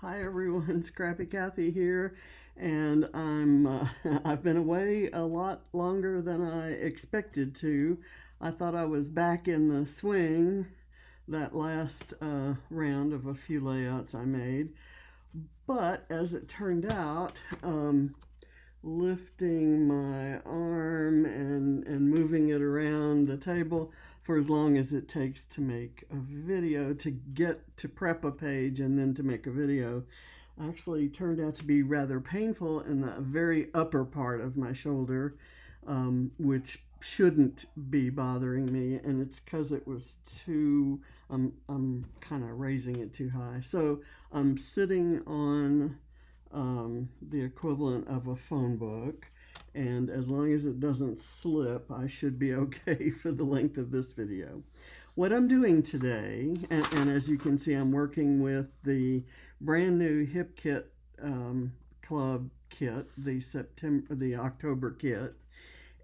Hi everyone, Scrappy Kathy here, and I've been away a lot longer than I expected to. I thought I was back in the swing that last round of a few layouts I made, but as it turned out, lifting my arm and moving it around the table for as long as it takes to make a video, to get to prep a page and then to make a video, actually turned out to be rather painful in the very upper part of my shoulder, which shouldn't be bothering me, and it's because it was too, I'm kind of raising it too high. So I'm sitting on the equivalent of a phone book, and as long as it doesn't slip, I should be okay for the length of this video. What I'm doing today, and as you can see, I'm working with the brand new Hip Kit Club kit, the October kit,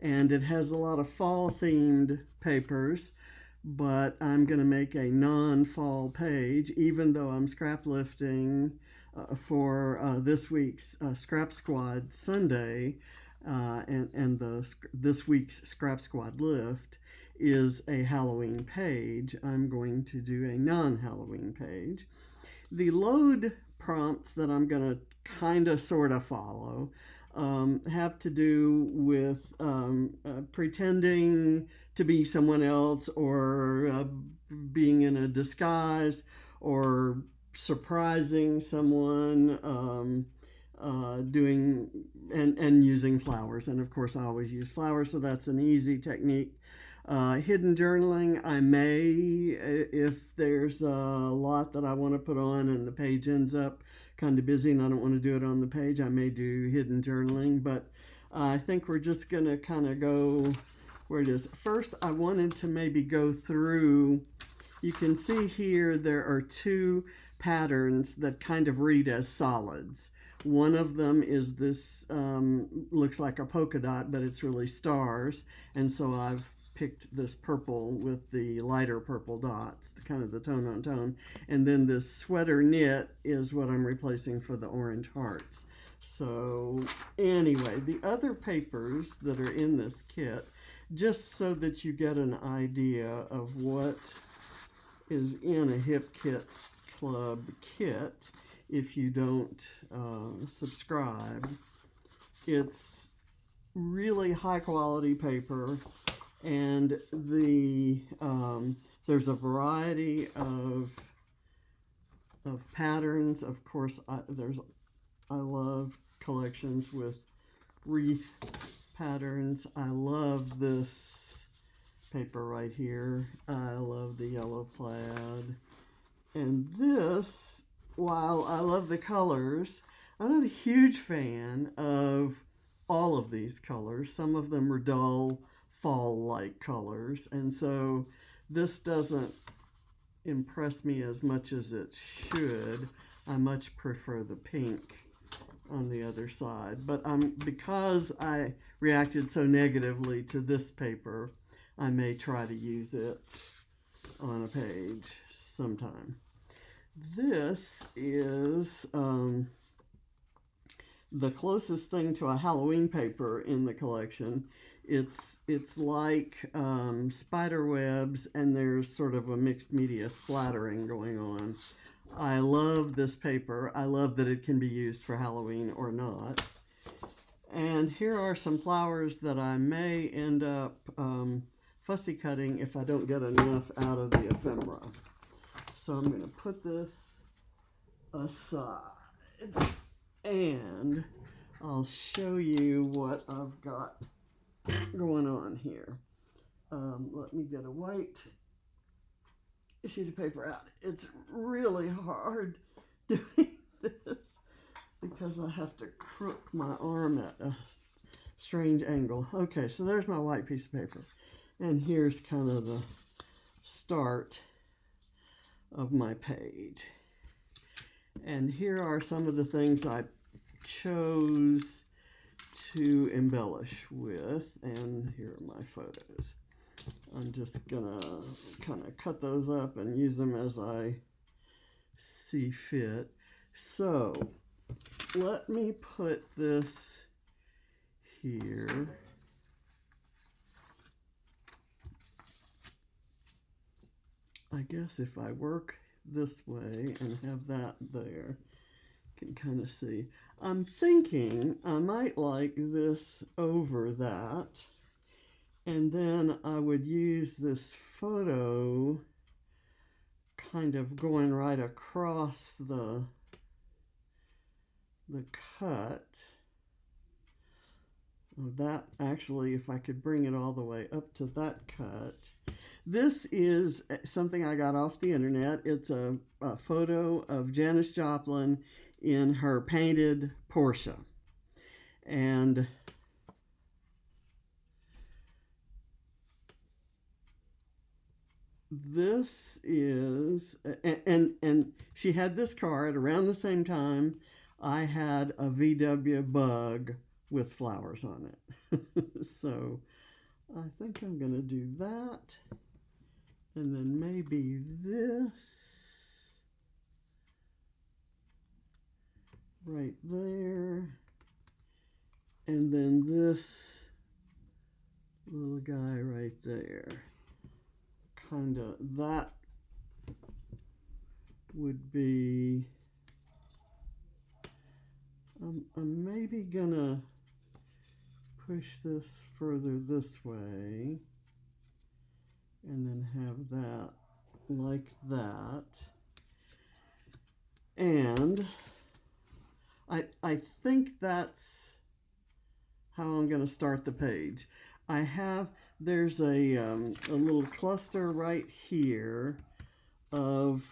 and it has a lot of fall themed papers, but I'm going to make a non-fall page, even though I'm scrap lifting for this week's Scrap Squad Sunday, and this week's Scrap Squad lift is a Halloween page. I'm going to do a non-Halloween page. The load prompts that I'm going to kind of sort of follow have to do with pretending to be someone else, or being in a disguise, or surprising someone, doing and using flowers. And of course, I always use flowers, so that's an easy technique. Hidden journaling, I may, if there's a lot that I want to put on and the page ends up kind of busy and I don't want to do it on the page, I may do hidden journaling, but I think we're just going to kind of go where it is. First, I wanted to maybe go through, you can see here there are two patterns that kind of read as solids. One of them is this, looks like a polka dot, but it's really stars, and so I've picked this purple with the lighter purple dots, kind of the tone on tone. And then this sweater knit is what I'm replacing for the orange hearts. So anyway, the other papers that are in this kit, just so that you get an idea of what is in a Hip Kit Club kit, if you don't subscribe, it's really high quality paper. And there's a variety of patterns. Of course, I love collections with wreath patterns. I love this paper right here. I love the yellow plaid. And this, while I love the colors, I'm not a huge fan of all of these colors. Some of them are dull fall-like colors, and so this doesn't impress me as much as it should. I much prefer the pink on the other side, but because I reacted so negatively to this paper, I may try to use it on a page sometime. This is the closest thing to a Halloween paper in the collection. It's like spider webs, and there's sort of a mixed media splattering going on. I love this paper. I love that it can be used for Halloween or not. And here are some flowers that I may end up fussy cutting if I don't get enough out of the ephemera. So I'm going to put this aside, and I'll show you what I've got going on here. Let me get a white sheet of paper out. It's really hard doing this because I have to crook my arm at a strange angle. Okay, so there's my white piece of paper, and here's kind of the start of my page. And here are some of the things I chose to embellish with, and here are my photos. I'm just gonna kind of cut those up and use them as I see fit. So let me put this here. I guess if I work this way and have that there, can kind of see. I'm thinking I might like this over that, and then I would use this photo kind of going right across the cut. That actually, if I could bring it all the way up to that cut. This is something I got off the internet. It's a photo of Janis Joplin in her painted Porsche. And this is, and she had this car at around the same time I had a VW Bug with flowers on it. So I think I'm going to do that. And then maybe this right there. And then this little guy right there. Kind of, that would be, I'm maybe gonna push this further this way and then have that like that. And I think that's how I'm going to start the page. There's a little cluster right here of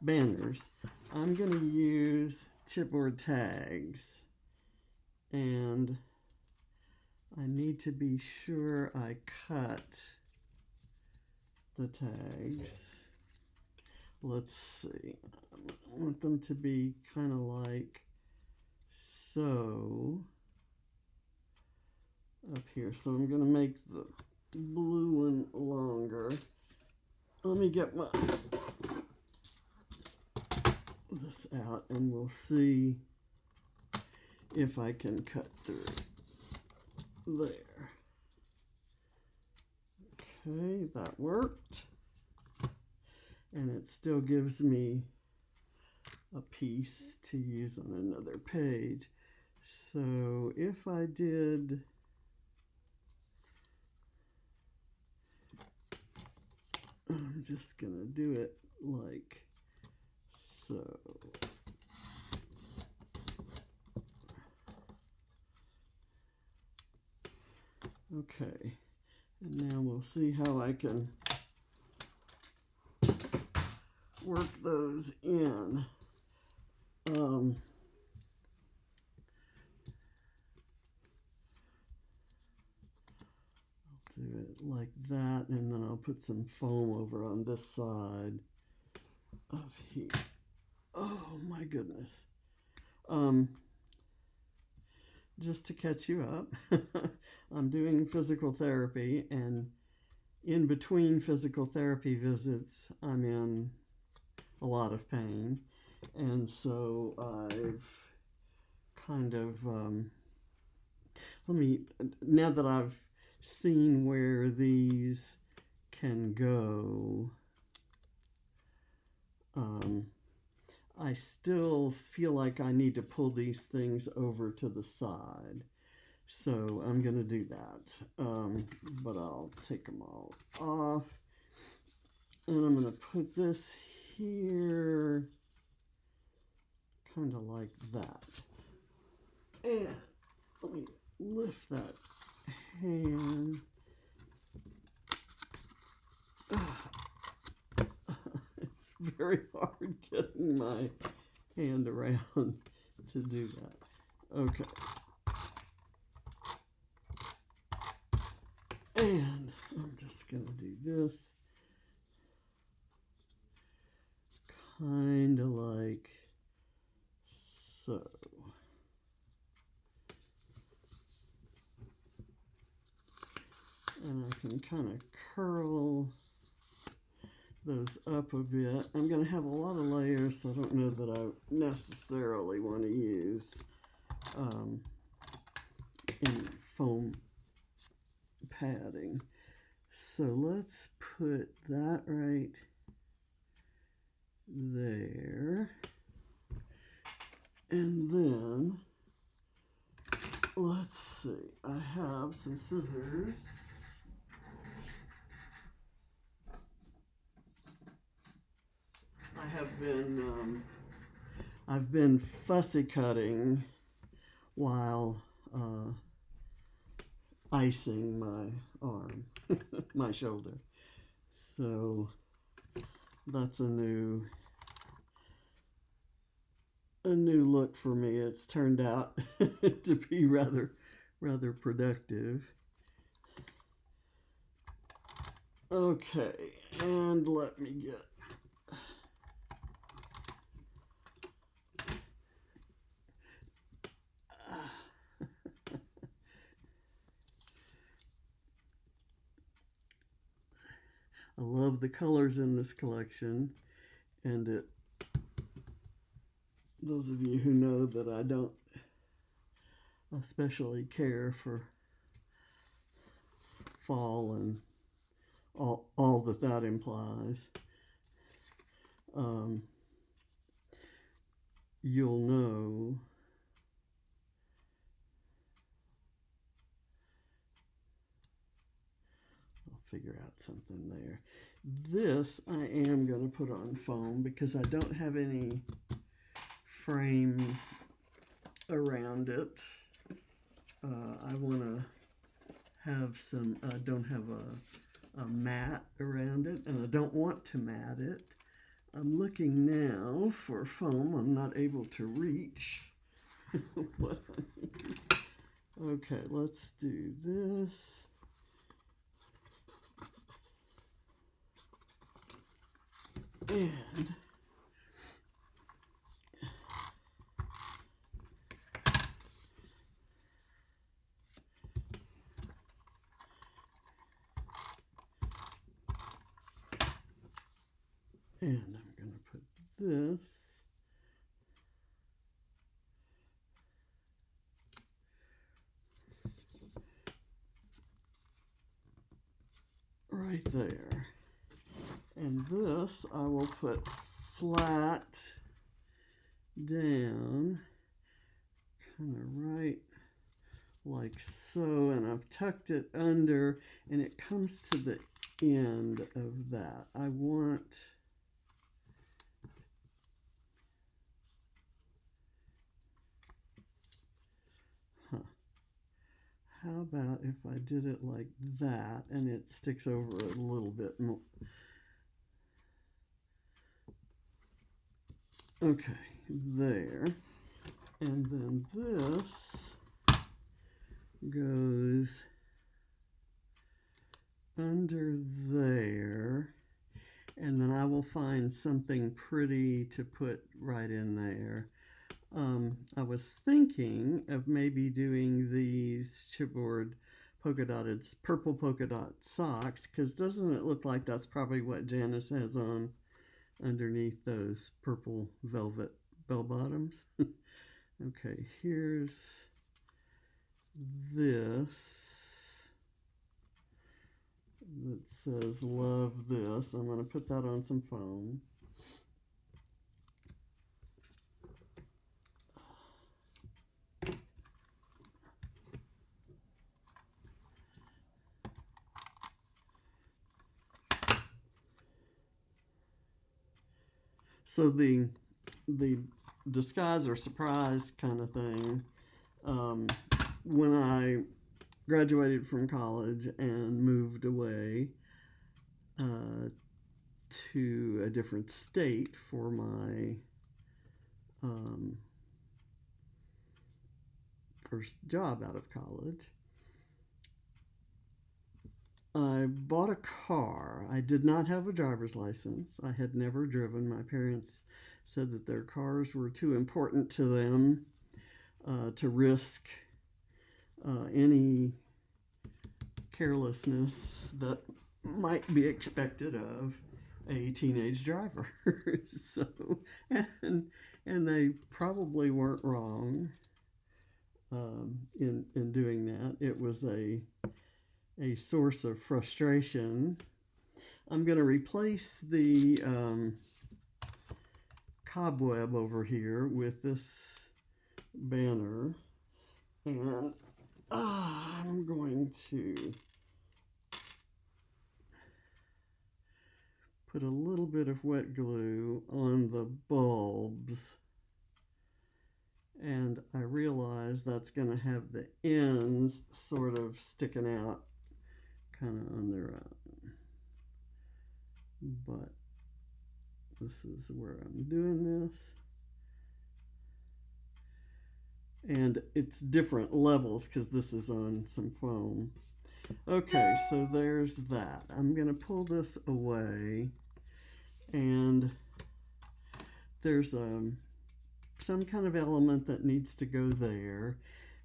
banners. I'm going to use chipboard tags, and I need to be sure I cut the tags. Let's see. I want them to be kind of like so up here. So I'm going to make the blue one longer. Let me get this out and we'll see if I can cut through there. Okay, that worked. And it still gives me a piece to use on another page. So if I did, I'm just gonna do it like so. Okay, and now we'll see how I can work those in. I'll do it like that, and then I'll put some foam over on this side of here. Oh my goodness. Just to catch you up, I'm doing physical therapy, and in between physical therapy visits, I'm in a lot of pain. And so I've kind of, now that I've seen where these can go, I still feel like I need to pull these things over to the side. So I'm going to do that. But I'll take them all off. And I'm going to put this here, kind of like that. And let me lift that hand. It's very hard getting my hand around to do that. Okay. And I'm just going to do this. Kind of like so. And I can kind of curl those up a bit. I'm going to have a lot of layers, so I don't know that I necessarily want to use any foam padding. So let's put that right there. And then, let's see, I have some scissors. I've been fussy cutting while icing my arm, my shoulder. So that's a new look for me. It's turned out to be rather productive. Okay, and let me get I love the colors in this collection, and those of you who know that I don't especially care for fall and all that implies, you'll know I'll figure out something there. This I am going to put on foam because I don't have any frame around it. I want to have some, I don't have a mat around it, and I don't want to mat it. I'm looking now for foam. I'm not able to reach. Okay, let's do this. And I'm going to put this right there. And this I will put flat down, kind of right like so, and I've tucked it under, and it comes to the end of that. I want how about if I did it like that and it sticks over a little bit more? Okay, there. And then this goes under there, and then I will find something pretty to put right in there. I was thinking of maybe doing these chipboard purple polka dot socks, because doesn't it look like that's probably what Janice has on underneath those purple velvet bell bottoms? Okay, here's this that says love this. I'm going to put that on some foam. So the disguise or surprise kind of thing, when I graduated from college and moved away to a different state for my first job out of college, I bought a car. I did not have a driver's license. I had never driven. My parents said that their cars were too important to them to risk any carelessness that might be expected of a teenage driver. So, and they probably weren't wrong in doing that. It was a source of frustration. I'm going to replace the cobweb over here with this banner, and I'm going to put a little bit of wet glue on the bulbs, and I realize that's going to have the ends sort of sticking out kind of on their own, but this is where I'm doing this. And it's different levels because this is on some foam. Okay, so there's that. I'm going to pull this away, and there's some kind of element that needs to go there.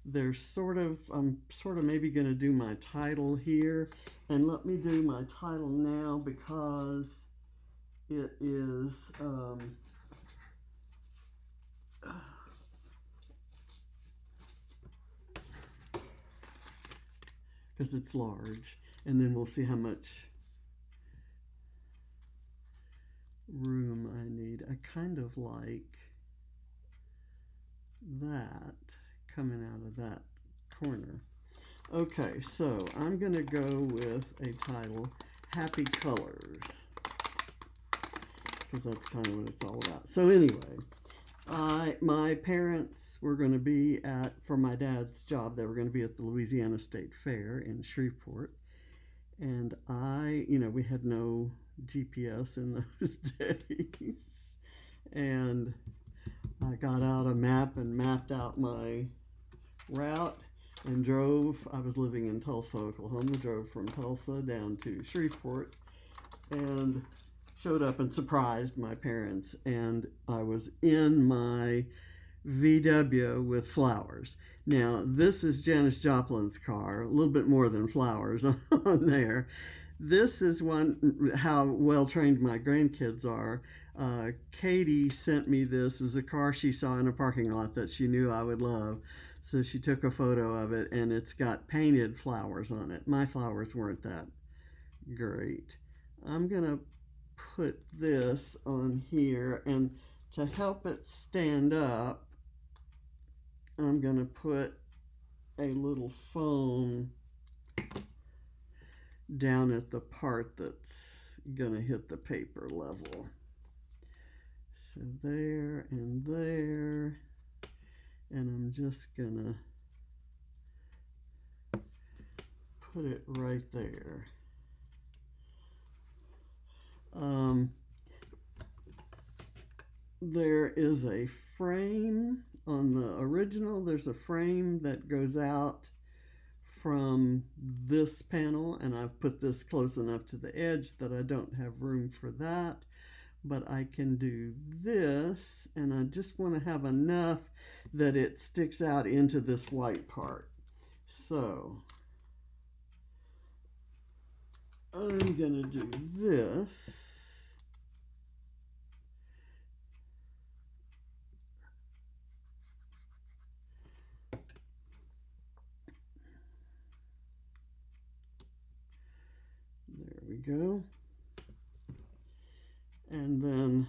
There's I'm sort of maybe going to do my title here, and let me do my title now because it is because it's large, and then we'll see how much room I need. I kind of like that coming out of that corner. Okay, so I'm going to go with a title, Happy Colors, because that's kind of what it's all about. So anyway, my parents were going to be for my dad's job, they were going to be at the Louisiana State Fair in Shreveport. And we had no GPS in those days. And I got out a map and mapped out my route and drove. I was living in Tulsa, Oklahoma, drove from Tulsa down to Shreveport and showed up and surprised my parents. And I was in my VW with flowers. Now, this is Janis Joplin's car, a little bit more than flowers on there. This is how well trained my grandkids are. Katie sent me this. It was a car she saw in a parking lot that she knew I would love. So she took a photo of it, and it's got painted flowers on it. My flowers weren't that great. I'm going to put this on here, and to help it stand up, I'm going to put a little foam down at the part that's going to hit the paper level. So there and there, and I'm just going to put it right there. There is a frame on the original. There's a frame that goes out from this panel, and I've put this close enough to the edge that I don't have room for that, but I can do this, and I just want to have enough that it sticks out into this white part. So I'm going to do this. There we go. And then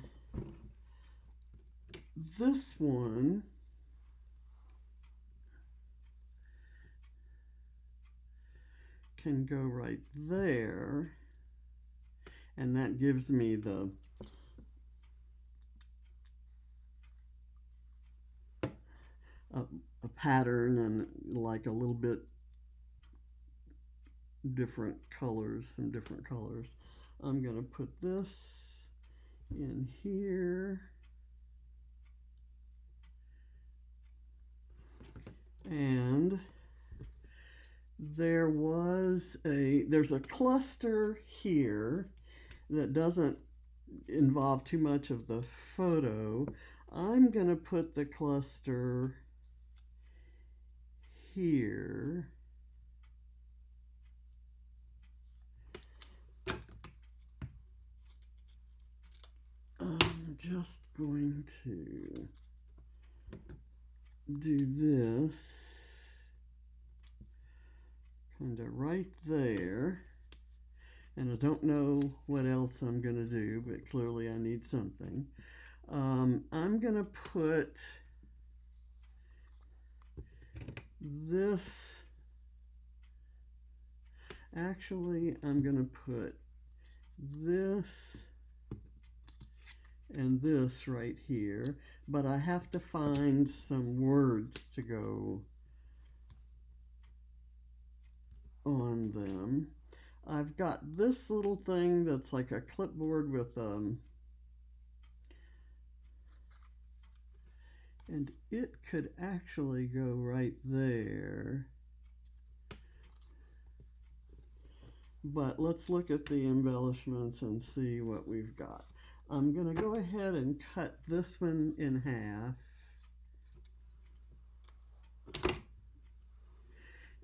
this one can go right there, and that gives me a pattern and like a little bit different colors, some different colors. I'm going to put this in here, and there's a cluster here that doesn't involve too much of the photo. I'm going to put the cluster here. just going to do this kind of right there. And I don't know what else I'm going to do, but clearly I need something. I'm going to put this, actually I'm going to put this and this right here, but I have to find some words to go on them. I've got this little thing that's like a clipboard with and it could actually go right there. But let's look at the embellishments and see what we've got. I'm going to go ahead and cut this one in half.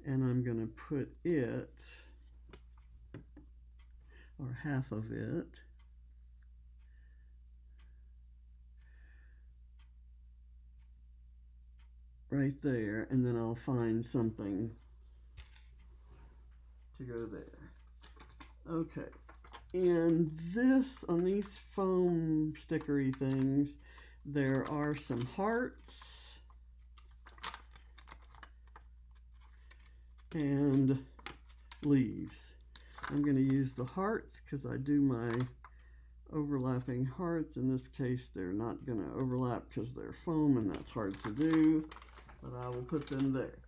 And I'm going to put it, or half of it, right there, and then I'll find something to go there. Okay, and this, on these foam stickery things, there are some hearts and leaves. I'm going to use the hearts because I do my overlapping hearts. In this case, they're not going to overlap because they're foam and that's hard to do, but I will put them there.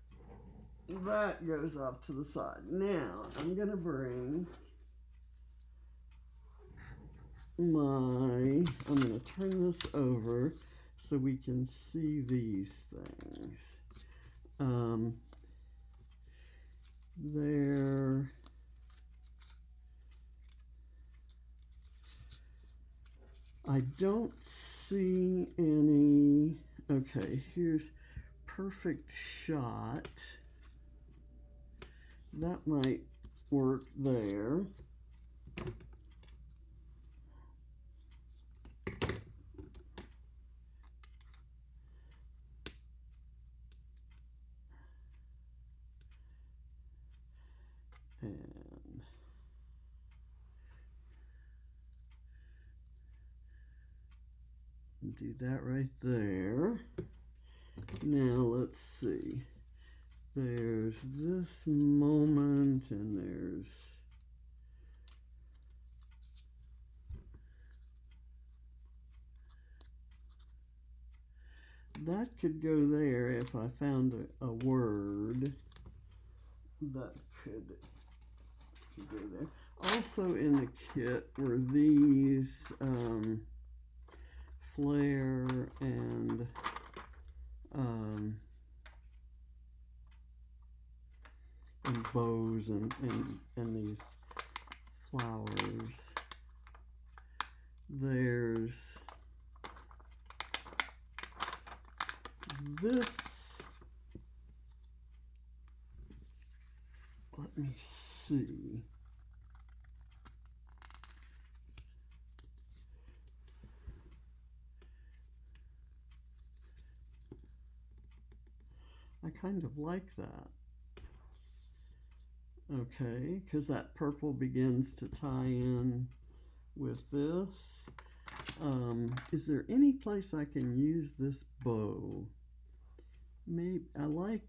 That goes off to the side. Now, I'm going to bring I'm going to turn this over so we can see these things. I don't see any. Okay, here's perfect shot. That might work there. And do that right there. Now let's see. There's this moment and there's that could go there if I found a word that could go there. Also in the kit were these flare and bows and these flowers. There's this. Let me see. I kind of like that. Okay, because that purple begins to tie in with this. Is there any place I can use this bow? Maybe I like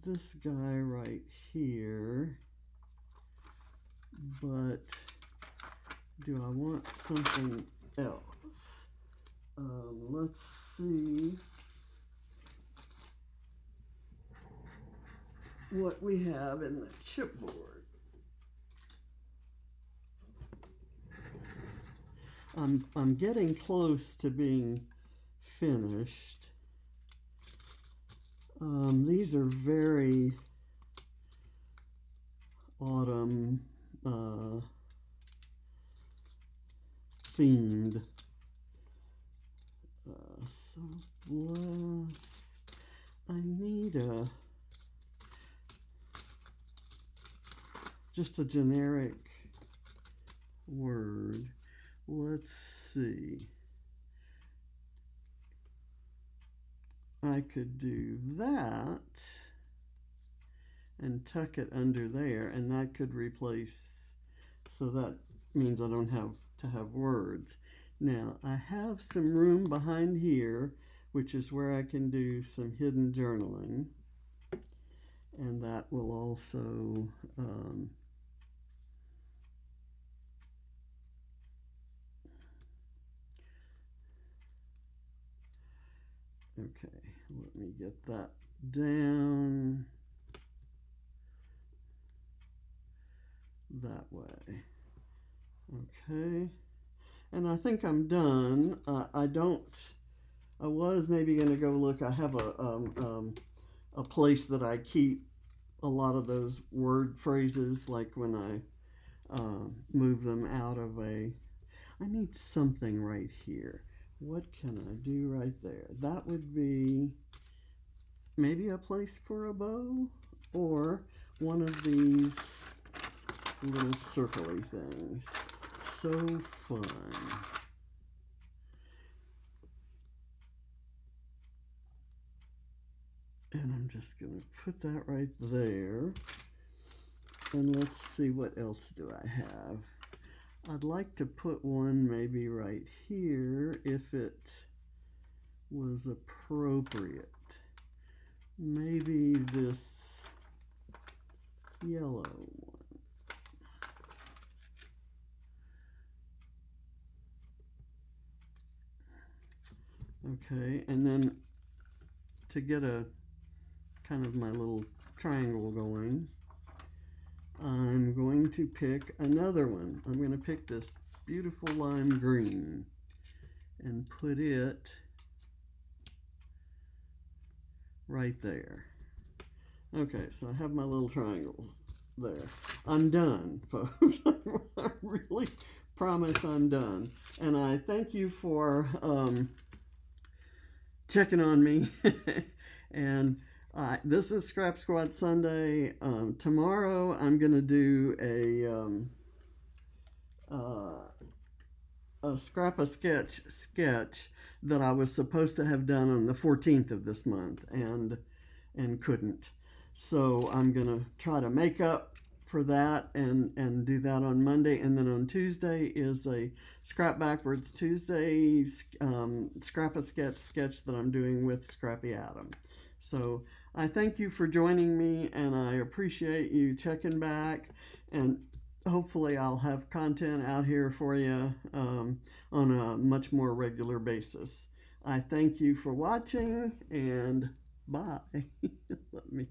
this guy right here, but do I want something else? Let's see what we have in the chipboard. I'm getting close to being finished. These are very autumn themed. So blessed. I need just a generic word. Let's see. I could do that and tuck it under there, and that could replace, so that means I don't have to have words. Now I have some room behind here, which is where I can do some hidden journaling, and that will also okay, let me get that down that way. Okay, and I think I'm done. I was maybe going to go look. I have a place that I keep a lot of those word phrases, like when I move them out of a. I need something right here. What can I do right there? That would be maybe a place for a bow, or one of these little circly things. So fun. And I'm just going to put that right there. And let's see, what else do I have? I'd like to put one maybe right here if it was appropriate. Maybe this yellow one. Okay, and then to get a kind of my little triangle going, I'm going to pick another one. I'm going to pick this beautiful lime green and put it right there. Okay, so I have my little triangles there. I'm done, folks. I really promise I'm done. And I thank you for checking on me. And this is Scrap Squad Sunday. Tomorrow I'm going to do a scrap a sketch that I was supposed to have done on the 14th of this month and couldn't. So I'm going to try to make up for that and do that on Monday. And then on Tuesday is a Scrap Backwards Tuesday scrap a sketch that I'm doing with Scrappy Adam. So I thank you for joining me, and I appreciate you checking back, and hopefully I'll have content out here for you on a much more regular basis. I thank you for watching, and bye. Let me